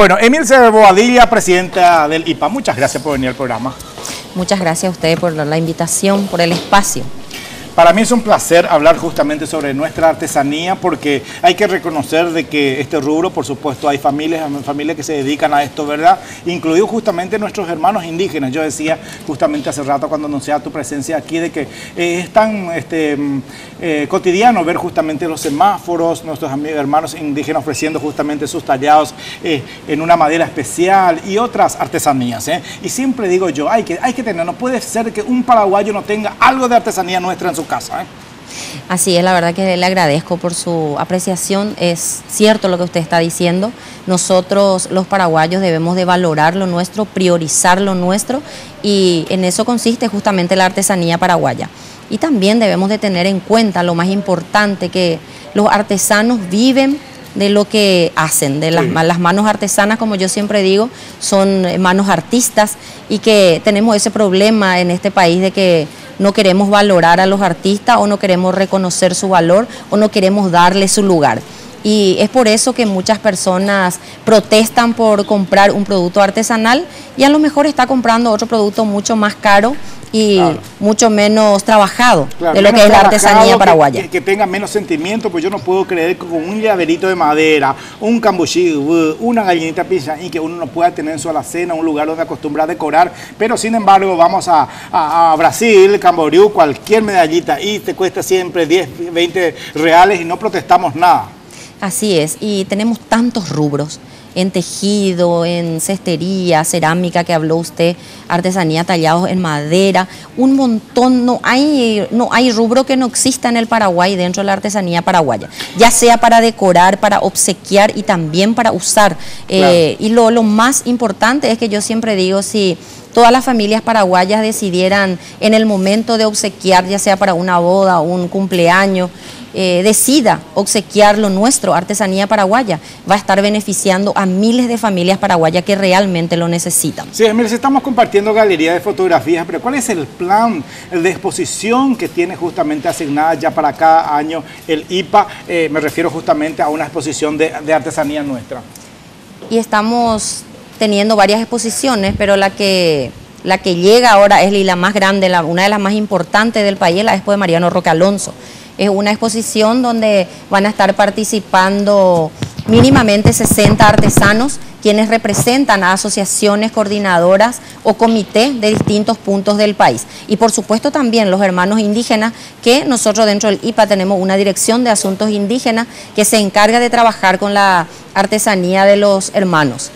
Bueno, Emilce Bobadilla, presidenta del IPA, muchas gracias por venir al programa. Muchas gracias a ustedes por la invitación, por el espacio. Para mí es un placer hablar justamente sobre nuestra artesanía, porque hay que reconocer de que este rubro, por supuesto, hay familias que se dedican a esto, ¿verdad? Incluidos justamente nuestros hermanos indígenas. Yo decía justamente hace rato cuando anunciaba tu presencia aquí de que es tan cotidiano ver justamente los semáforos, nuestros hermanos indígenas ofreciendo justamente sus tallados en una madera especial y otras artesanías, ¿eh? Y siempre digo yo, hay que tener, no puede ser que un paraguayo no tenga algo de artesanía nuestra en su casa, ¿eh? Así es, la verdad que le agradezco por su apreciación. Es cierto lo que usted está diciendo. Nosotros los paraguayos debemos de valorar lo nuestro, priorizar lo nuestro, y en eso consiste justamente la artesanía paraguaya. Y también debemos de tener en cuenta lo más importante, que los artesanos viven de lo que hacen, de las manos artesanas, como yo siempre digo, son manos artistas, y que tenemos ese problema en este país de que no queremos valorar a los artistas, o no queremos reconocer su valor, o no queremos darle su lugar. Y es por eso que muchas personas protestan por comprar un producto artesanal, y a lo mejor está comprando otro producto mucho más caro y claro, mucho menos trabajado, claro, de lo que es la artesanía paraguaya. Que tenga menos sentimiento, pues yo no puedo creer que con un llaverito de madera, un cambuchí, una gallinita pizza, y que uno no pueda tener en su alacena un lugar donde acostumbra a decorar. Pero sin embargo vamos a Brasil, Camboriú, cualquier medallita y te cuesta siempre 10, 20 reales y no protestamos nada. Así es, y tenemos tantos rubros, en tejido, en cestería, cerámica que habló usted, artesanía, tallados en madera, un montón. No hay rubro que no exista en el Paraguay dentro de la artesanía paraguaya, ya sea para decorar, para obsequiar y también para usar. Claro. Y lo más importante es que yo siempre digo, si todas las familias paraguayas decidieran en el momento de obsequiar, ya sea para una boda o un cumpleaños, decida obsequiar lo nuestro, artesanía paraguaya, va a estar beneficiando a miles de familias paraguayas que realmente lo necesitan. Sí, Emilce, estamos compartiendo galería de fotografías, pero ¿cuál es el plan de exposición que tiene justamente asignada ya para cada año el IPA? Me refiero justamente a una exposición de artesanía nuestra. Y estamos teniendo varias exposiciones, pero la que llega ahora es la más grande, una de las más importantes del país, la Expo de Mariano Roque Alonso. Es una exposición donde van a estar participando mínimamente 60 artesanos, quienes representan a asociaciones coordinadoras o comités de distintos puntos del país. Y por supuesto también los hermanos indígenas, que nosotros dentro del IPA tenemos una dirección de asuntos indígenas que se encarga de trabajar con la artesanía de los hermanos.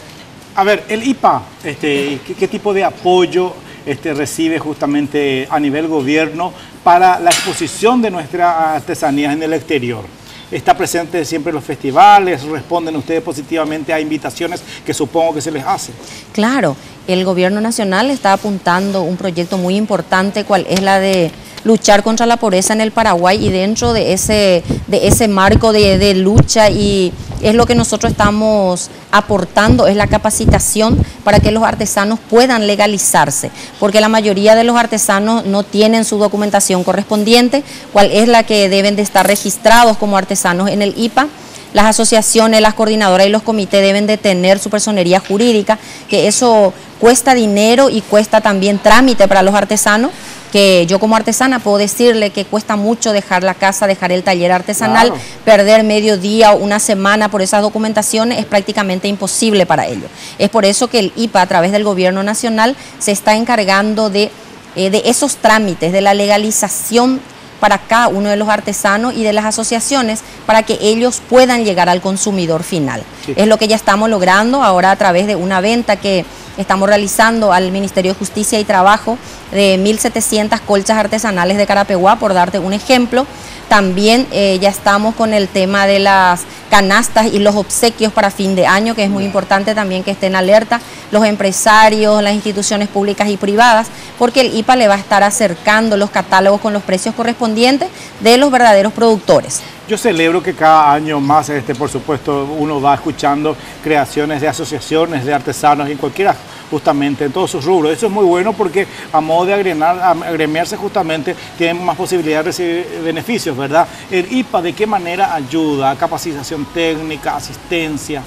A ver, el IPA, ¿qué tipo de apoyo recibe justamente a nivel gobierno para la exposición de nuestras artesanías en el exterior? ¿Está presente siempre en los festivales? ¿Responden ustedes positivamente a invitaciones que supongo que se les hace? Claro, el gobierno nacional está apuntando un proyecto muy importante, cual es la de luchar contra la pobreza en el Paraguay, y dentro de ese marco de lucha, y es lo que nosotros estamos aportando, es la capacitación para que los artesanos puedan legalizarse, porque la mayoría de los artesanos no tienen su documentación correspondiente, cual es la que deben de estar registrados como artesanos en el IPA. Las asociaciones, las coordinadoras y los comités deben de tener su personería jurídica, que eso cuesta dinero y cuesta también trámite para los artesanos, que yo como artesana puedo decirle que cuesta mucho dejar la casa, dejar el taller artesanal, claro, perder medio día o una semana por esas documentaciones es prácticamente imposible para ellos. Es por eso que el IPA, a través del gobierno nacional, se está encargando de esos trámites, de la legalización para cada uno de los artesanos y de las asociaciones, para que ellos puedan llegar al consumidor final. Sí. Es lo que ya estamos logrando ahora a través de una venta que estamos realizando al Ministerio de Justicia y Trabajo de 1.700 colchas artesanales de Carapeguá, por darte un ejemplo. También ya estamos con el tema de las canastas y los obsequios para fin de año, que es muy importante también que estén alerta los empresarios, las instituciones públicas y privadas, porque el IPA le va a estar acercando los catálogos con los precios correspondientes de los verdaderos productores. Yo celebro que cada año más, por supuesto, uno va escuchando creaciones de asociaciones de artesanos en cualquiera, justamente en todos sus rubros. Eso es muy bueno porque a modo de agremiarse justamente tienen más posibilidad de recibir beneficios, ¿verdad? El IPA, ¿de qué manera ayuda? ¿Capacitación técnica, asistencia?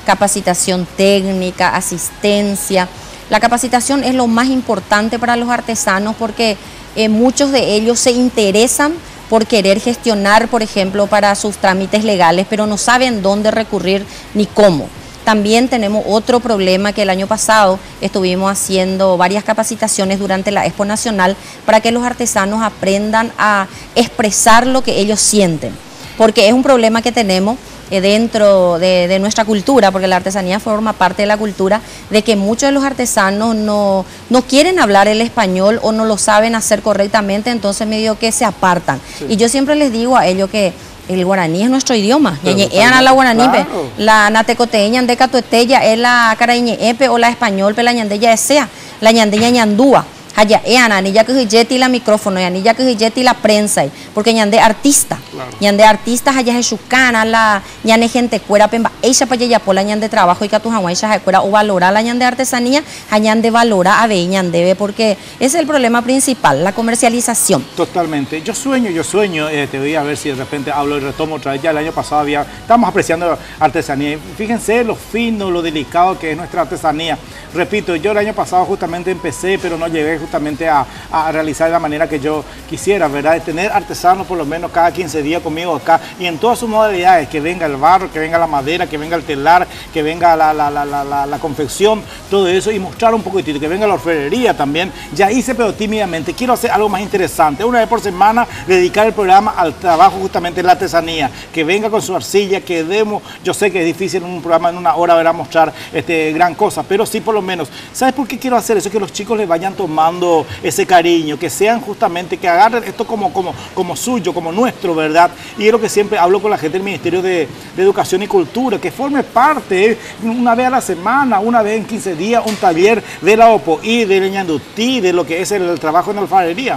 capacitación técnica, asistencia. La capacitación es lo más importante para los artesanos porque muchos de ellos se interesan por querer gestionar, por ejemplo, para sus trámites legales, pero no saben dónde recurrir ni cómo. También tenemos otro problema que el año pasado estuvimos haciendo varias capacitaciones durante la Expo Nacional para que los artesanos aprendan a expresar lo que ellos sienten, porque es un problema que tenemos dentro de nuestra cultura, porque la artesanía forma parte de la cultura, de que muchos de los artesanos no quieren hablar el español o no lo saben hacer correctamente, entonces medio que se apartan. Sí. Y yo siempre les digo a ellos que el guaraní es nuestro idioma. A la guaraní, claro. La natecoteña de catuetella es la carañeepe o la español, pero la ñandeya sea, la ñandeña ñandúa. Haya anilla que jeti la micrófono y anilla que jeti la prensa porque ñande artista claro. Ñande artista haya jesucana la ñane gente cuera pemba ella para ella pola ñande trabajo y que tu hawa ella cuera o valora la ñande artesanía ñande valora a ve ñande porque ese es el problema principal, la comercialización. Totalmente. Yo sueño, te voy a ver si de repente hablo y retomo otra vez. Ya el año pasado estábamos apreciando artesanía. Fíjense lo fino, lo delicado que es nuestra artesanía. Repito, yo el año pasado justamente empecé, pero no llegué justamente a realizar de la manera que yo quisiera, ¿verdad? De tener artesanos por lo menos cada 15 días conmigo acá y en todas sus modalidades, que venga el barro, que venga la madera, que venga el telar, que venga la confección, todo eso y mostrar un poquitito, que venga la orfebrería también. Ya hice, pero tímidamente, quiero hacer algo más interesante. Una vez por semana dedicar el programa al trabajo justamente en la artesanía, que venga con su arcilla, que demos, yo sé que es difícil en un programa en una hora ver a mostrar gran cosa, pero sí por lo menos. ¿Sabes por qué quiero hacer eso? Que los chicos les vayan tomando ese cariño, que sean justamente, que agarren esto como suyo, como nuestro, ¿verdad? Y es lo que siempre hablo con la gente del Ministerio de Educación y Cultura, que forme parte una vez a la semana, una vez en 15 días, un taller de la OPOI, de ñandutí, de lo que es el trabajo en la alfarería.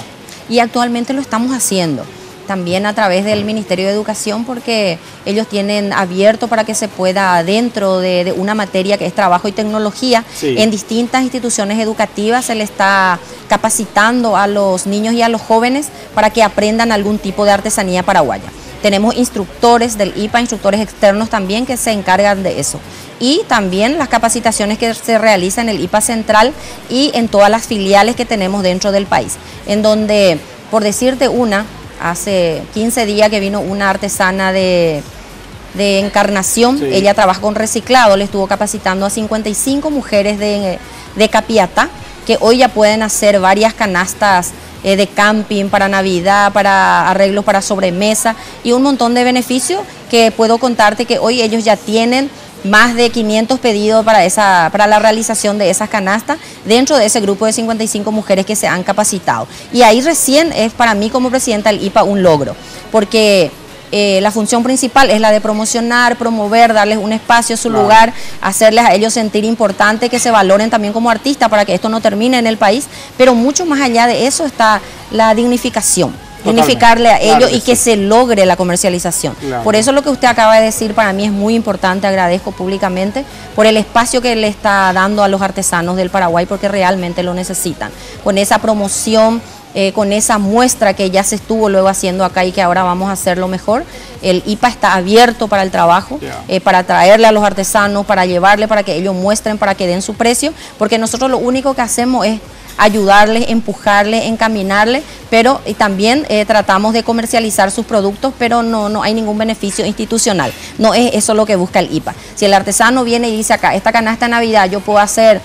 Y actualmente lo estamos haciendo. También a través del Ministerio de Educación porque ellos tienen abierto para que se pueda dentro de una materia que es trabajo y tecnología, sí. En distintas instituciones educativas se le está capacitando a los niños y a los jóvenes para que aprendan algún tipo de artesanía paraguaya. Tenemos instructores del IPA, instructores externos también que se encargan de eso. Y también las capacitaciones que se realizan en el IPA Central y en todas las filiales que tenemos dentro del país, en donde, por decirte hace 15 días que vino una artesana de Encarnación, sí. Ella trabaja con reciclado, le estuvo capacitando a 55 mujeres de Capiatá, que hoy ya pueden hacer varias canastas de camping para Navidad, para arreglos para sobremesa y un montón de beneficios que puedo contarte que hoy ellos ya tienen más de 500 pedidos para la realización de esas canastas dentro de ese grupo de 55 mujeres que se han capacitado. Y ahí recién es para mí como presidenta del IPA un logro, porque la función principal es la de promocionar, promover, darles un espacio, su claro. Lugar, hacerles a ellos sentir importante, que se valoren también como artistas para que esto no termine en el país, pero mucho más allá de eso está la dignificación. Dignificarle a ellos claro y que se logre la comercialización. Claro. Por eso lo que usted acaba de decir para mí es muy importante, agradezco públicamente por el espacio que le está dando a los artesanos del Paraguay porque realmente lo necesitan. Con esa promoción, con esa muestra que ya se estuvo luego haciendo acá y que ahora vamos a hacerlo mejor, el IPA está abierto para el trabajo, para traerle a los artesanos, para llevarle, para que ellos muestren, para que den su precio, porque nosotros lo único que hacemos es ayudarles, empujarles, encaminarles, pero también tratamos de comercializar sus productos, pero no hay ningún beneficio institucional. No es eso lo que busca el IPA. Si el artesano viene y dice acá, esta canasta de Navidad yo puedo hacer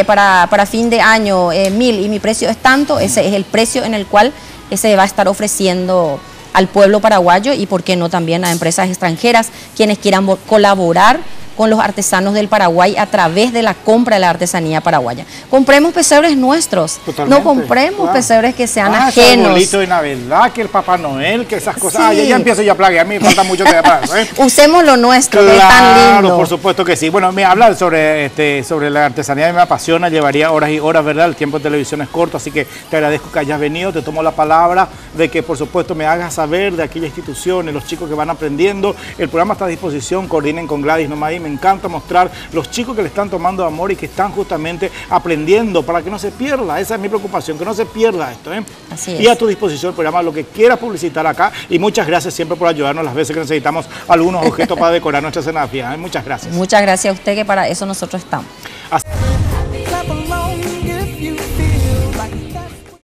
para fin de año 1000 y mi precio es tanto, ese es el precio en el cual se va a estar ofreciendo al pueblo paraguayo y por qué no también a empresas extranjeras quienes quieran colaborar con los artesanos del Paraguay a través de la compra de la artesanía paraguaya. Compremos pesebres nuestros, totalmente, no compremos pesebres que sean ajenos. El arbolito de Navidad, que el Papá Noel, que esas cosas. Sí. Ya empiezo yo a plaguear, a mí me falta mucho que para eso, ¿eh? Usemos lo nuestro, claro, que es tan lindo. Por supuesto que sí. Bueno, hablar sobre la artesanía me apasiona, llevaría horas y horas, ¿verdad? El tiempo de televisión es corto, así que te agradezco que hayas venido, te tomo la palabra de que por supuesto me hagas saber de aquellas instituciones, los chicos que van aprendiendo. El programa está a disposición, coordinen con Gladys nomás me encanta mostrar los chicos que le están tomando amor y que están justamente aprendiendo para que no se pierda. Esa es mi preocupación, que no se pierda esto. Así es. Y a tu disposición el programa, lo que quieras publicitar acá. Y muchas gracias siempre por ayudarnos las veces que necesitamos algunos objetos para decorar nuestra escenografía. Muchas gracias. Muchas gracias a usted, que para eso nosotros estamos.